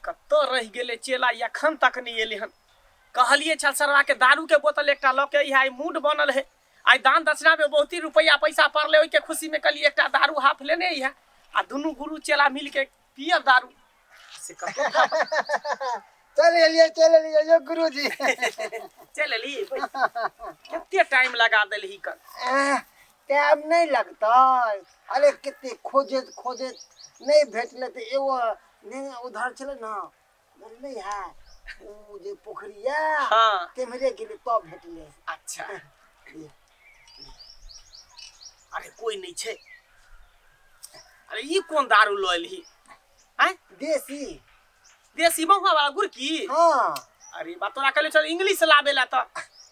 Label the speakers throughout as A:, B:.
A: कत्तो रह गेले चेला अखन तक नहीं एले हन। कहलिए छलसरवा के दारू के बोतल एकटा लके आई मूड बनल है। आई दान दक्षिणा में बहुत ही रुपया पैसा पड़ले ओई के खुशी में कहलिए एकटा दारू हाफ लेने है आ दुनू गुरु चेला मिल के पिए दारू से कत्तो
B: चल लिए जो गुरुजी
A: चल ली कितने टाइम लगा देली कर
B: टाइम नहीं लगता। अरे कितने खोजे नहीं भेटले तो एगो नहीं उधर चले ना नहीं है वो जे पोखरिया
A: हाँ
B: तेमरे गेले तो भेटले।
A: अच्छा अरे कोई नहीं छे। अरे ये कौन दारू लइली हैं? देसी महुआ वाला गुरकी।
B: हाँ
A: अरे बात तोरा कहले चल इंग्लिश लाबेला त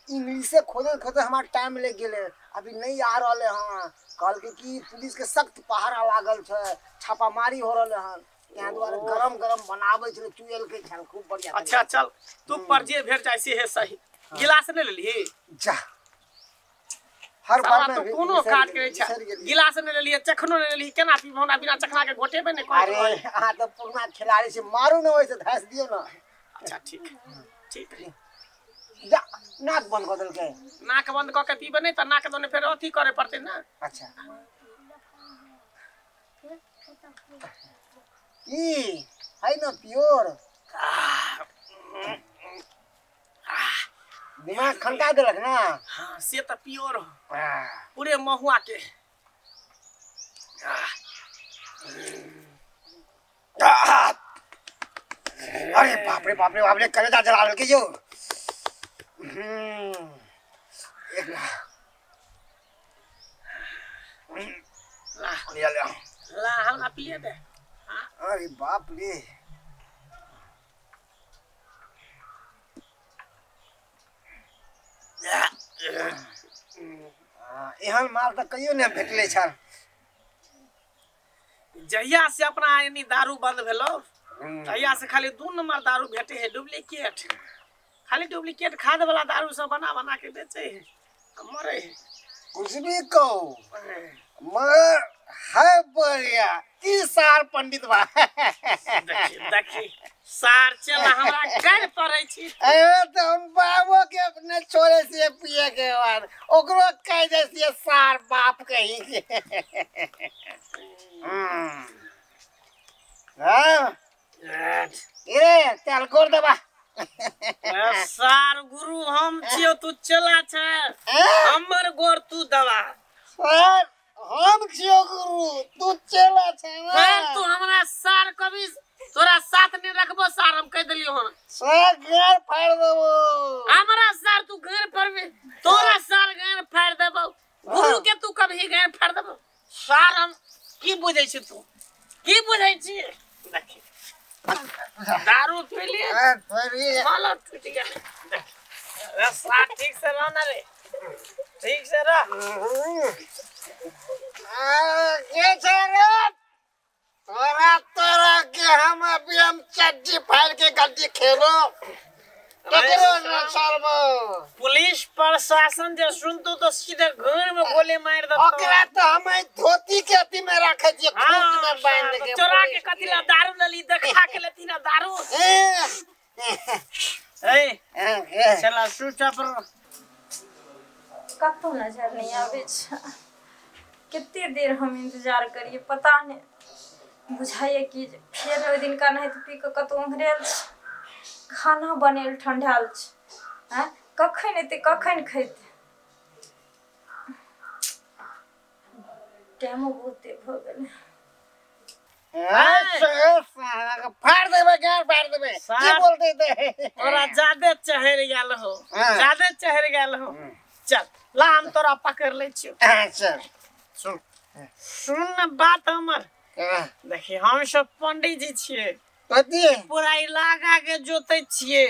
B: इंग्लिश से खोदे हमार टाइम ले गेले अभी नहीं आ रहले। हाँ कल के कि पुलिस के सख्त पहरा लागल छे छापामारी हो रहले हन यहाँ द्वारा गरम बनावे छे चुएल के खान खूब बढ़िया।
A: अच्छा चल तू पर जे भेट जाय से है सही। गिलास ले लेली जा
B: हर बार में
A: तो कोनो काट के छ गिलास ने ले लिए चखनो ने ले केना पी हमरा बिना चखना के घोटेबे ने कोई।
B: अरे आ तो पुरना खिलाड़ी से मारू ना वैसे धस दियो ना।
A: अच्छा ठीक
B: जा नाक बंद कर देल के
A: नाक बंद क के पीबे नहीं त नाक दोने फिर अथी करे पड़ते ना।
B: अच्छा ई है ना प्योर दिमाग खनका देलक ना।
A: हाँ से तो प्योर पूरे महुआ के।
B: अरे बाप रे कलेजा जला के जो एक
A: ला हम पिए दे।
B: अरे बाप रे एहन माल तो कहियो नहीं भेटले छल।
A: जहिया से अपना यानी दारू बंद भेलो तहिया से खाली 2 नंबर दारू भेटे है डुप्लीकेट। खाली डुप्लीकेट खाद वाला दारू सब बना के बेचे है मरे है।
B: कुछ भी कहो मगर है बढ़िया की सार पंडित बा।
A: देखी सार चला हमरा कर पड़ै छी।
B: ए तो हम बाबू के अपने छोरे से पिए के बाद ओकरो कह जैसे सार बाप कही के। हां ए चल कर देबा।
A: सार गुरु हम छियो तू चला छ हमर गोर तू दवा।
B: सर हम छियो गुरु तू चला छ
A: फिर तू हमरा सार कभी तोरा साथ नहीं रखबो सार हम कह देलियो हन।
B: सर घर फाड़ देबो
A: हमरा सार तू घर पर में तोरा सार घर फाड़ देबो गुरु के तू कभी घर फाड़ देबो। सार हम की बुझै छी तू की बुझै छी देखी दारू पी लिए माला टूट गया। सार ठीक से रहना रे ठीक से रह।
B: ये रे तोरा के हम अभी हम चड्डी फाड़ के गड्डी खेलो
A: पुलिस प्रशासन जो सुनतो तो सीधे घर में गोली मार देतो।
B: ओकरा तो हम धोती के अथी में रखे छिए खूंट में बांध के
A: चोरा के कथिला दारू लली देखा के लेती ना दारू। ए चला सूचा पर
C: कतो नजर नहीं आवे छ। कितने देर हम इंतजार करिए पता नहीं बुझाइए कि फिर ओइ दिन का नहीं तो पी के कतो अंघरेल खाना बनेल ठंडाल छ। हैं कखन एते कखन खैते टाइमो बहुते भ गेल।
B: फाड़ देबे गार फाड़ देबे की बोलते थे
A: तोरा ज्यादा चहर गेल हो ज्यादा चहर गेल हो। चल ला हम तोरा पकड़ ले छियो।
B: चल
A: सुन बात हमर देखी हम सब पंडित जी छिए
B: कथी
A: पूरा इलाका के जोते छिए।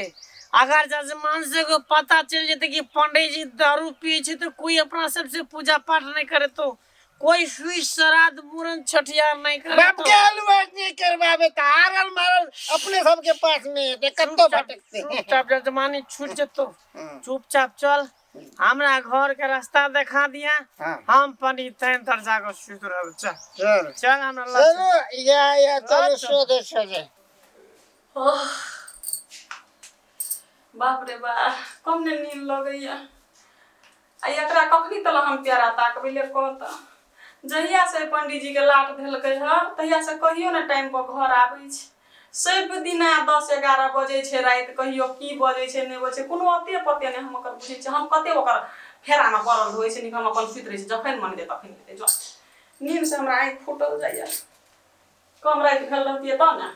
A: अगर जजमान से को पता चल जेते कि पंडित जी दारू पिए छे तो कोई अपना सबसे पूजा पाठ नहीं करे तो कोई सुई श्राद्ध मुरन छठियार नहीं करे
B: बाप के अलवाज नहीं करवावे त हारल मारल अपने सब के पास में ते कत्तो भटकते।
A: चुपचाप जजमानी छूट जतो चुपचाप चल हमरा घर के रास्ता दिखा दिया। हम पंडित तन तर जागो सुत रह। चल चल हमरा
B: चलो या चलो सोदे सोदे
C: बाप रे बाप कम ने नींद लगैया आ एकरा कखनी तल हम प्यारा ताकबिले कहता जहिया से पंडित जी के लाट भेलकै ह तहिया से कहियो ना टाइम पर घर आबै छै सब दिन 10-11 बजे छै रात कहियो की बजे छै नै बजे कोनो अते पते नै हम ओकर बुझै छै हम कते ओकर फेरा में पड़ल होय छै नि हम अपन सुत रहै छै जखन मन दे तखन हेतै जो नींद से हमरा आँख फूटल जाइया कम रात भेल रहतिए त ना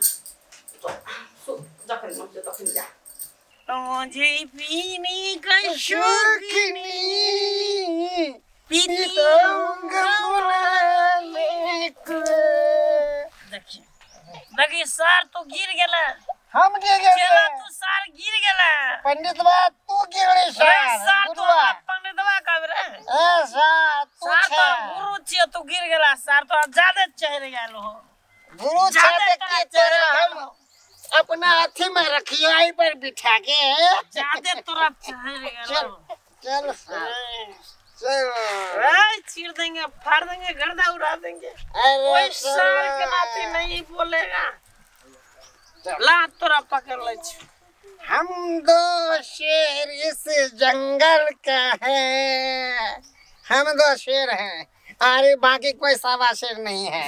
C: जखन मन दे तखन जा
A: मुझे पीने का शौकीनी पीती देखिए सर तो गिर गेला
B: हम गिर गेले
A: तू सर गिर गेला
B: पंडित बा तू गिरले सर
A: गुरुआ पंडित बा कबरे
B: ए सर तू
A: तो गुरु छियो तू गिर गेला सर तो ज्यादा चढ़ गेल हो
B: गुरु छाते के तेरा हम अपना हाथी में रखियो आई पर बिठा के
A: ज्यादा तोरा चढ़ गेल
B: चल
A: चीर देंगे फाड़ देंगे गर्दा उड़ा देंगे
B: अरे
A: कोई सर के नाते नहीं बोलेगा ला तोरा पकड़ ले
B: हम दो शेर इस जंगल का है हम दो शेर हैं अरे बाकी कोई सवा शेर नहीं है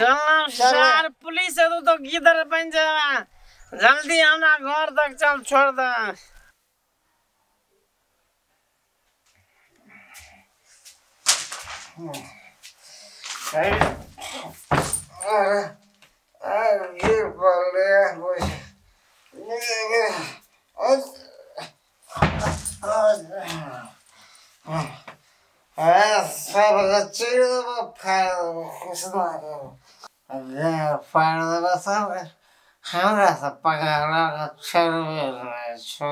A: सर पुलिस है तो गिदर बन जाएगा जल्दी हमरा घर तक चल छोड़ दे
B: ये बोले सब हमरा से पकड़ा छोड़बे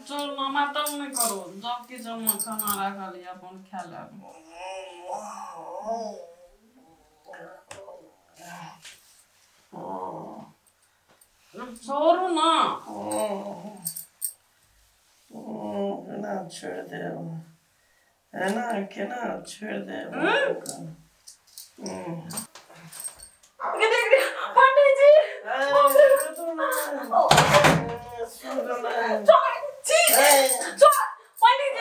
C: चल मामा तब नहीं करो जब के जब खाना रखा लिया अपन खा ले छोड़ू ना
A: ना छोड़ दे है ना के ना छोड़ दे
C: पंडित जी पंडित जी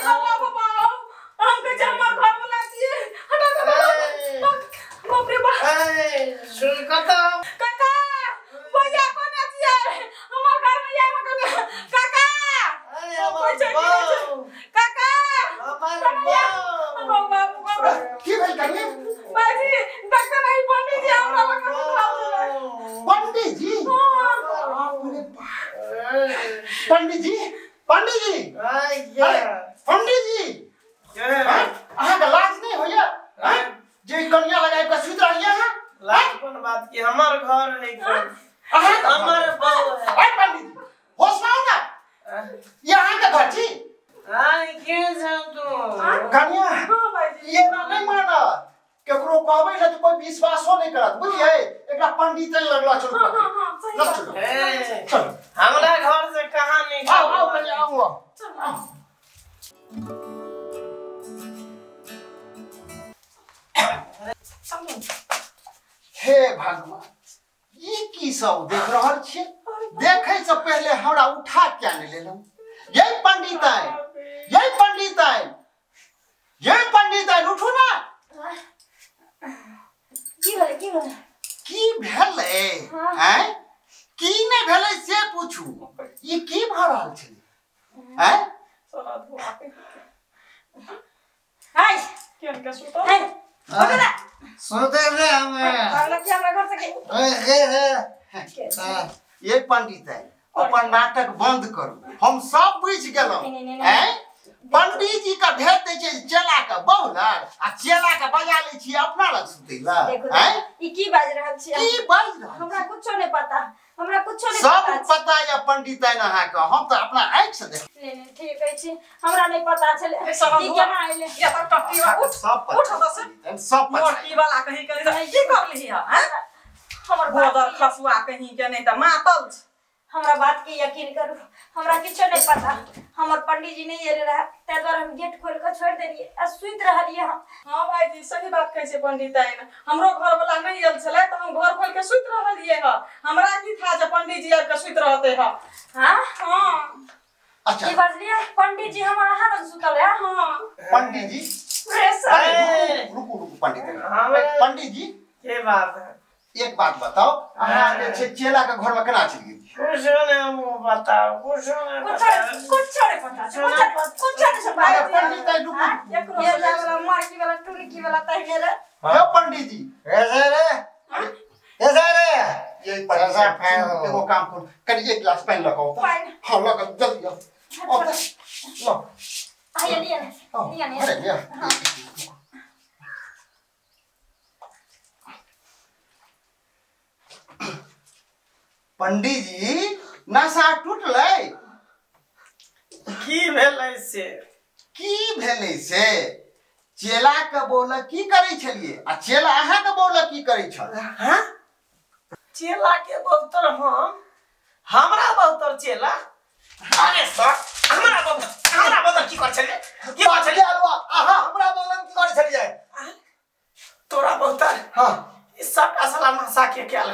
C: बाबा हमको जमा घर बुला दिए बाप रे बाप
A: सुन काका
C: भैया कौन आती है हमारे घर में आया काका काका बाबा
B: की भाई करने
C: बाजी डॉक्टर नहीं पंडित जी हमरा
B: पंडित जी पंडित जी पंडित जी पंडित जी अहाँ का लाज नहीं होया जे कन्या लगाए का सूत्र लिया है
A: लाज कोन बात की हमार घर है हमार बहू है
B: पंडित जी होश में हो ना यहाँ का घर जी
A: के जान तू
B: कन्या
C: हां भाई
B: ये ना नहीं माना केकरो कहबै न तो कोई विश्वासो नहीं करत बुझिए एकरा पंडित लगला चलो
C: हां सही
B: चलो
A: हमरा घर से कहां नहीं
B: आओ पहले आओ हे भगवान ये की सब देख रहल छियै देखे से पहले हमरा उठा क्या नहीं लेलौ यही पंडित है उठू ना की भेले हैं की नहीं भेले से पूछू ये की भ रहल छै हैं
C: हाय केन का सुतो हाय ओकरा
B: सुते रे हमें
C: हमरा घर से
B: ये पंडित है अपन नाटक बंद करू हम सब बुझ गेलौ हैं पंडित जी का भेज दे छै चेला का बहुलर आ चेला का बजा ले छी अपना लग सुते ला
C: हैं ई की बाज रहल छी
B: की बाज रहल
C: हमरा कुछो नहीं पता हमरा कुछो नहीं
D: सब पता है पंडित है नहा के हम तो अपना आंख से देख
C: नहीं ठीक है छी हमरा नहीं पता चले
E: सब
C: ई केना आइले
E: ये तो टट्टी वाला
D: सब
E: उठ
D: पता
E: से
D: सब पता
E: मोटी वाला कहीं कहीं की कर ली है हैं
C: हमर
E: गोदर
C: बात
E: खसुआ कहीं के नहीं त मातल छ।
C: हमरा बात के यकीन करू हमरा किछो नहीं पता हमर पंडित जी नहीं एले रहा ते द्वारा हम गेट खोल के छोड़ देलिए आ सुइत रहलिए हम।
E: हां भाई जी सही बात कहै छै पंडित आई ने हमरो घर वाला नहीं आयल छले त हम घर खोल के सुइत रहलिए ह हमरा की था जे पंडित जी आब के सुइत रहते ह।
C: हां
E: हां
D: अच्छा
C: की बजलिए पंडित जी हमारा हाथ सुतल है।
E: हां
D: पंडित जी रुको पंडित जी
A: के बात है
D: एक बात बताओ अहाँ के चेला के घर में केना चल गेली
A: कुछ नहीं बताओ कुछ नहीं
C: कुछ नहीं पता कुछ नहीं सब
D: अरे पंडित जी रुको
C: एकरो ये वाला मार्की वाला टुलकी वाला तहने रे
D: हे पंडित जी
B: ऐसे रे
D: ये पंडित जी एगो काम करू कनी एक गिलास पानी लगाओ
C: पानी?
D: हां लगा जल्दी आओ लो
C: आइए लिया
D: अरे लिया पंडित जी नशा टूटलै
A: की भेलै से
D: की भेलै से चेला के बोल की करै छलिए आ चेला अहाँ के बोल की करै छल
A: हां चेला के बहुतर हमरा बहुतर चेला अरे सर हमरा बहुतर की कर छले की कर छले
B: अलवा आहा हमरा बोलन की करे छलिए
A: तोरा बहुतर
D: हां
A: ई सब असला नशा के केल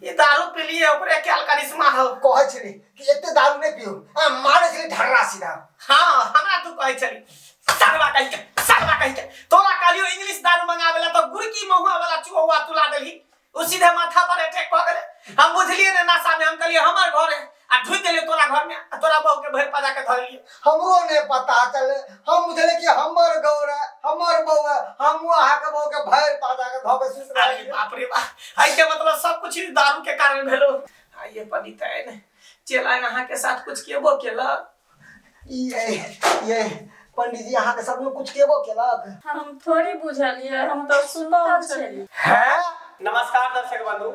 A: ये दारू पी लिए ओकरे केल करिश्मा हो
B: कहै छली कि एते दारू नहीं पियो आ मारे छली ढर्रा सीधा।
A: हां हमरा तू कहै छली सरवा कहि के तोरा कालियो इंग्लिश दारू मंगावेला तो गुरकी महुआ वाला चुआ तुला देली उ सीधे माथा पर अटैक भ गेले हम बुझलिए ने नशा में हम कहलिए हमर घर है आ ढुक गेले तोरा घर में तोरा बहू के भर पजा के धरलिए
B: हमरो ने पता चले हम बुझले कि हमर गौर है हमर बहू है हम आहा के बहू के भर पादा के धोके सुत
A: अरे
B: रही।
A: बाप रे बाप आई के मतलब सब कुछ ही दारू के कारण भेलो ये पंडित है ने चेला यहाँ के साथ कुछ केबो केला
B: ये पंडित जी अहाँ के सब में कुछ केबो केलक
C: हम थोड़ी बुझलिए हम तो सुनल छली।
A: है नमस्कार दर्शक बंधु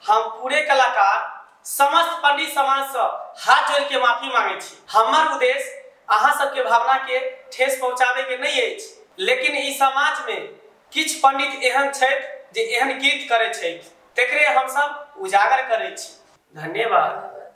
A: हम पूरे कलाकार समस्त पंडित समाज से हाथ जोड़ के माफी मांगे छी। हमर उद्देश्य अहाँ सबके भावना के ठेस पहुंचाबे के नहीं अछि लेकिन ई समाज में किछ पंडित एहन छथि जे एहन कृत्य करे छथि तेकरे हम सब उजागर करे छी। धन्यवाद।